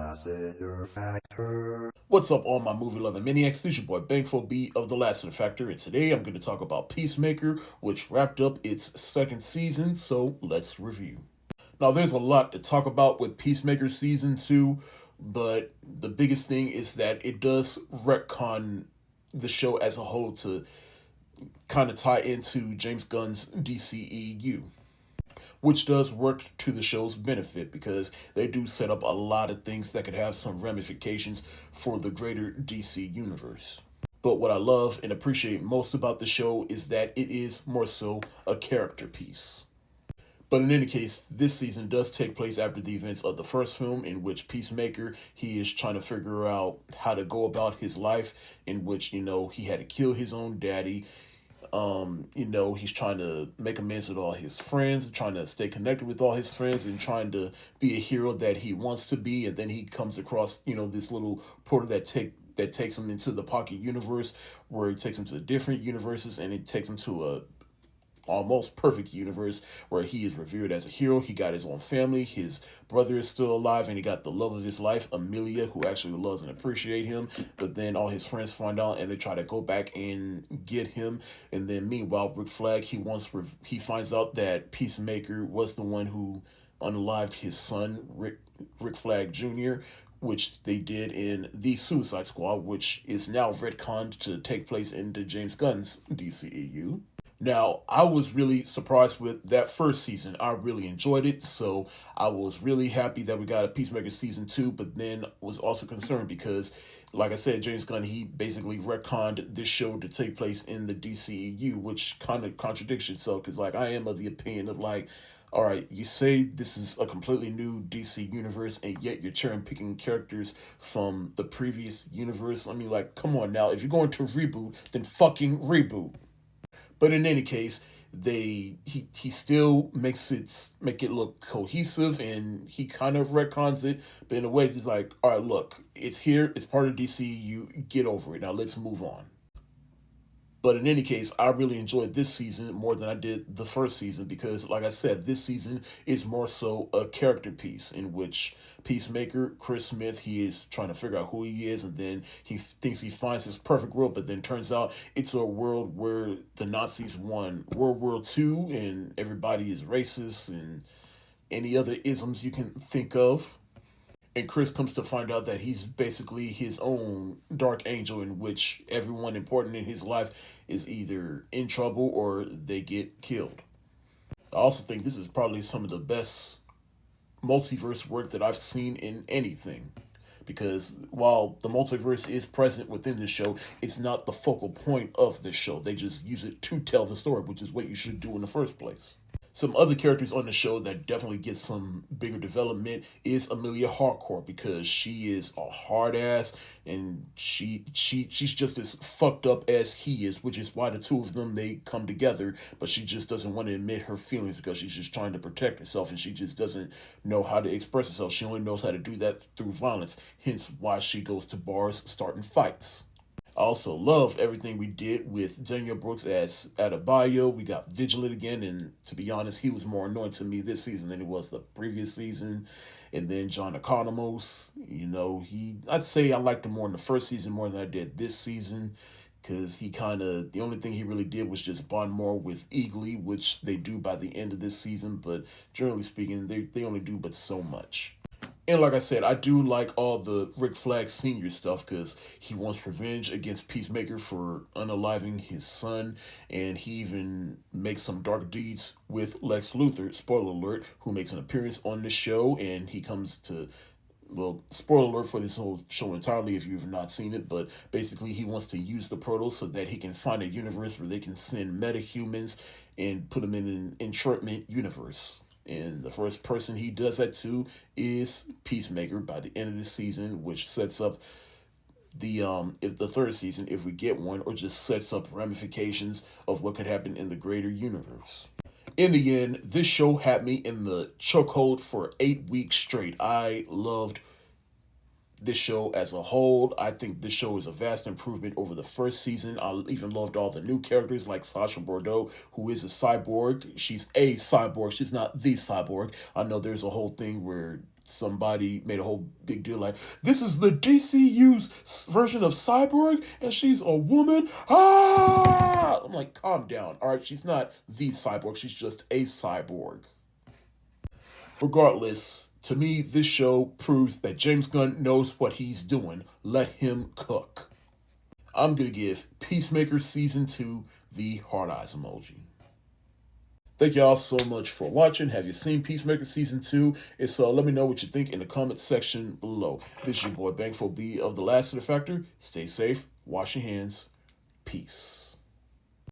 Lassiter Factor. What's up, all my movie loving maniacs? This is your boy Bankful B of the Lassiter Factor, and today I'm going to talk about Peacemaker, which wrapped up its second season. So let's review. Now, there's a lot to talk about with Peacemaker season 2, but the biggest thing is that it does retcon the show as a whole to kind of tie into James Gunn's DCEU, which does work to the show's benefit because they do set up a lot of things that could have some ramifications for the greater DC universe. But what I love and appreciate most about the show is that it is more so a character piece. But in any case, this season does take place after the events of the first film, in which Peacemaker, he is trying to figure out how to go about his life, in which, he had to kill his own daddy. He's trying to make amends with all his friends, trying to stay connected with all his friends, and trying to be a hero that he wants to be. And then he comes across, this little portal that takes him into the pocket universe, where it takes him to different universes, and it takes him to a almost perfect universe where he is revered as a hero. He got his own family. His brother is still alive, and he got the love of his life, Amelia, who actually loves and appreciates him. But then all his friends find out, and they try to go back and get him. And then meanwhile, Rick Flag, he finds out that Peacemaker was the one who unalived his son, Rick Flag Jr., which they did in the Suicide Squad, which is now retconned to take place into James Gunn's DCEU. Now, I was really surprised with that first season. I really enjoyed it, so I was really happy that we got a Peacemaker season 2, but then was also concerned because, like I said, James Gunn, he basically retconned this show to take place in the DCEU, which kind of contradicts itself, because, I am of the opinion of, all right, you say this is a completely new DC universe, and yet you're cherry picking characters from the previous universe. I mean, come on now. If you're going to reboot, then fucking reboot. But in any case, he still make it look cohesive, and he kind of retcons it, but in a way it's like, all right, look, it's here, it's part of DC, you get over it. Now let's move on. But in any case, I really enjoyed this season more than I did the first season because, like I said, this season is more so a character piece in which Peacemaker, Chris Smith, he is trying to figure out who he is, and then he thinks he finds his perfect world, but then turns out it's a world where the Nazis won World War II and everybody is racist and any other isms you can think of. And Chris comes to find out that he's basically his own dark angel, in which everyone important in his life is either in trouble or they get killed. I also think this is probably some of the best multiverse work that I've seen in anything. Because while the multiverse is present within the show, it's not the focal point of the show. They just use it to tell the story, which is what you should do in the first place. Some other characters on the show that definitely get some bigger development is Amelia Harcourt, because she is a hard ass, and she's just as fucked up as he is, which is why the two of them, they come together. But she just doesn't want to admit her feelings because she's just trying to protect herself, and she just doesn't know how to express herself. She only knows how to do that through violence, hence why she goes to bars starting fights. I also love everything we did with Daniel Brooks as Adebayo. We got Vigilant again, and to be honest, he was more annoying to me this season than he was the previous season. And then John Economos, I'd say I liked him more in the first season more than I did this season, because the only thing he really did was just bond more with Eagly, which they do by the end of this season, but generally speaking, they only do but so much. And like I said, I do like all the Rick Flag Sr. stuff because he wants revenge against Peacemaker for unaliving his son. And he even makes some dark deeds with Lex Luthor, spoiler alert, who makes an appearance on the show. And he comes to, well, spoiler alert for this whole show entirely if you've not seen it. But basically, he wants to use the portal so that he can find a universe where they can send metahumans and put them in an entrapment universe. And the first person he does that to is Peacemaker by the end of the season, which sets up if the third season, if we get one, or just sets up ramifications of what could happen in the greater universe. In the end, this show had me in the chokehold for 8 weeks straight. I loved this show as a whole. I think this show is a vast improvement over the first season. I even loved all the new characters like Sasha Bordeaux, who is a cyborg. She's a cyborg. She's not the cyborg. I know there's a whole thing where somebody made a whole big deal like, this is the DCU's version of Cyborg and she's a woman. Ah! I'm like, calm down. All right, she's not the Cyborg. She's just a cyborg. Regardless, to me, this show proves that James Gunn knows what he's doing. Let him cook. I'm going to give Peacemaker Season 2 the hard eyes emoji. Thank y'all so much for watching. Have you seen Peacemaker Season 2? If so, let me know what you think in the comments section below. This is your boy Bangful B of the Lassiter Factor. Stay safe, wash your hands, peace.